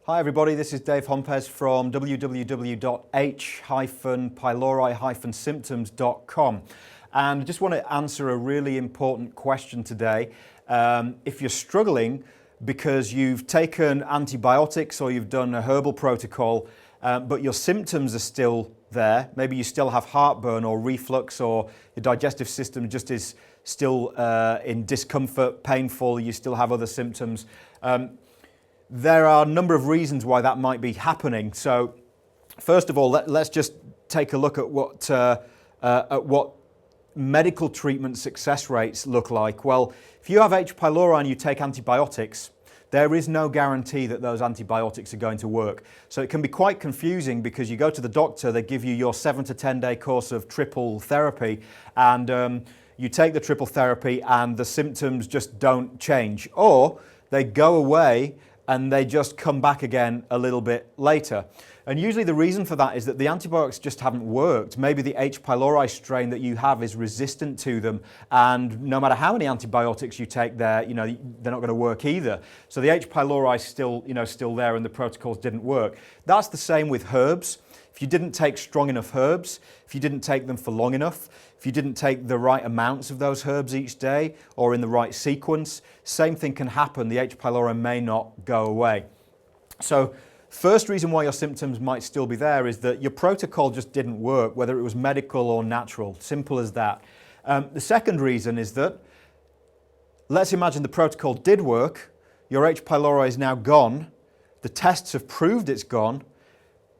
Hi everybody, this is Dave Hompes from www.h-pylori-symptoms.com, and I just want to answer a really important question today. If you're struggling because you've taken antibiotics or you've done a herbal protocol, but your symptoms are still there, maybe you still have heartburn or reflux, or your digestive system just is still in discomfort, painful, you still have other symptoms. There are a number of reasons why that might be happening. So first of all, let's just take a look at what medical treatment success rates look like. Well, if you have H. pylori and you take antibiotics, there is no guarantee that those antibiotics are going to work. So it can be quite confusing because you go to the doctor, they give you your 7 to 10 day course of triple therapy, and you take the triple therapy and the symptoms just don't change, or they go away and they just come back again a little bit later. And usually the reason for that is that the antibiotics just haven't worked. Maybe the H. pylori strain that you have is resistant to them, and no matter how many antibiotics you take there, they're not going to work either. So the H. pylori is still there and the protocols didn't work. That's the same with herbs. If you didn't take strong enough herbs, if you didn't take them for long enough, if you didn't take the right amounts of those herbs each day or in the right sequence, same thing can happen. The H. pylori may not go away. So first reason why your symptoms might still be there is that your protocol just didn't work, whether it was medical or natural. Simple as that. The second reason is that, let's imagine the protocol did work, your H. pylori is now gone, the tests have proved it's gone,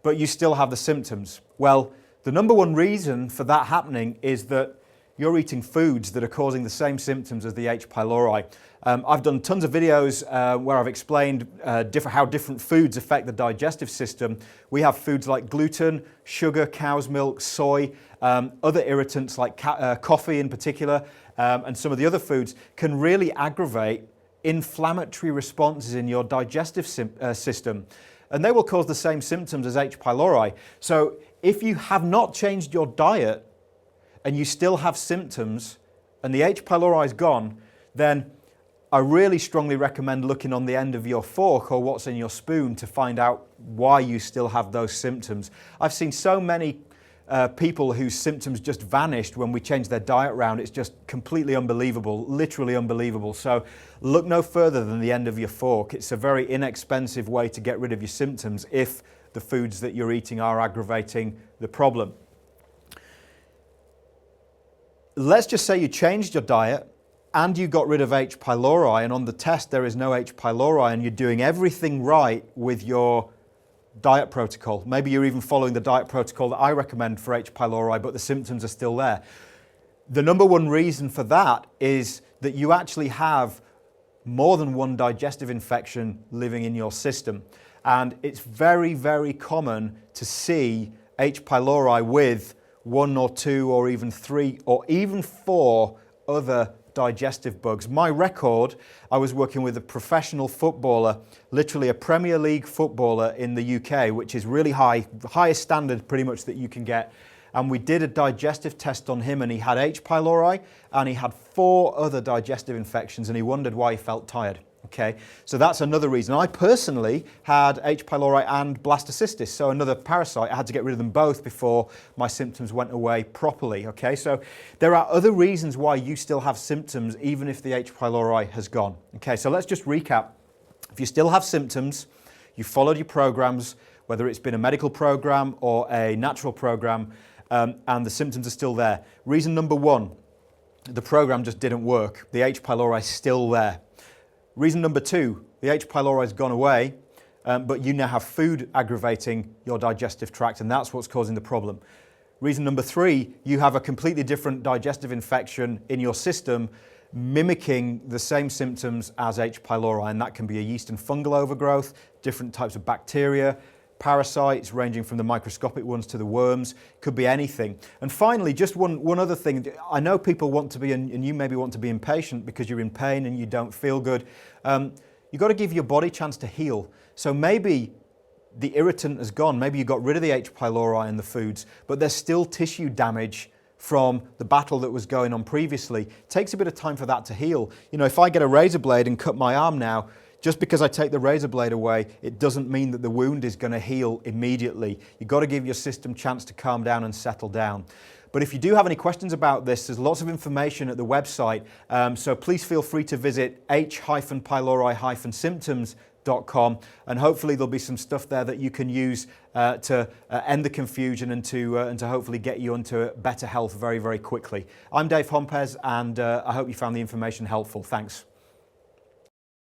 but you still have the symptoms. Well, the number one reason for that happening is that you're eating foods that are causing the same symptoms as the H. pylori. I've done tons of videos where I've explained how different foods affect the digestive system. We have foods like gluten, sugar, cow's milk, soy, other irritants like coffee in particular, and some of the other foods can really aggravate inflammatory responses in your digestive system. And they will cause the same symptoms as H. pylori. So if you have not changed your diet and you still have symptoms and the H. pylori is gone, then I really strongly recommend looking on the end of your fork or what's in your spoon to find out why you still have those symptoms. I've seen so many people whose symptoms just vanished when we changed their diet round. It's just completely unbelievable, literally unbelievable. So look no further than the end of your fork. It's a very inexpensive way to get rid of your symptoms if the foods that you're eating are aggravating the problem. Let's just say you changed your diet and you got rid of H. pylori, and on the test there is no H. pylori, and you're doing everything right with your diet protocol. Maybe you're even following the diet protocol that I recommend for H. pylori, but the symptoms are still there. The number one reason for that is that you actually have more than one digestive infection living in your system. And it's very, very common to see H. pylori with 1 or 2 or even 3 or even 4 other digestive bugs. My record, I was working with a professional footballer, literally a Premier League footballer in the UK, which is really high, highest standard pretty much that you can get. And we did a digestive test on him, and he had H. pylori and he had 4 other digestive infections, and he wondered why he felt tired. Okay, so that's another reason. I personally had H. pylori and blastocystis, so another parasite. I had to get rid of them both before my symptoms went away properly. Okay, so there are other reasons why you still have symptoms even if the H. pylori has gone. Okay, so let's just recap. If you still have symptoms, you followed your programs, whether it's been a medical program or a natural program, and the symptoms are still there. Reason number 1, the program just didn't work. The H. pylori is still there. Reason number 2, the H. pylori has gone away, but you now have food aggravating your digestive tract, and that's what's causing the problem. Reason number 3, you have a completely different digestive infection in your system mimicking the same symptoms as H. pylori, and that can be a yeast and fungal overgrowth, different types of bacteria, parasites ranging from the microscopic ones to the worms, could be anything. And finally, just one other thing. I know people want to be, and you maybe want to be impatient because you're in pain and you don't feel good. You've got to give your body a chance to heal. So maybe the irritant has gone, maybe you got rid of the H. pylori in the foods, but there's still tissue damage from the battle that was going on previously. It takes a bit of time for that to heal. You know, if I get a razor blade and cut my arm now, just because I take the razor blade away, it doesn't mean that the wound is going to heal immediately. You've got to give your system a chance to calm down and settle down. But if you do have any questions about this, there's lots of information at the website, so please feel free to visit h-pylori-symptoms.com, and hopefully there'll be some stuff there that you can use to end the confusion and to hopefully get you into better health very, very quickly. I'm Dave Hompez, and I hope you found the information helpful. Thanks.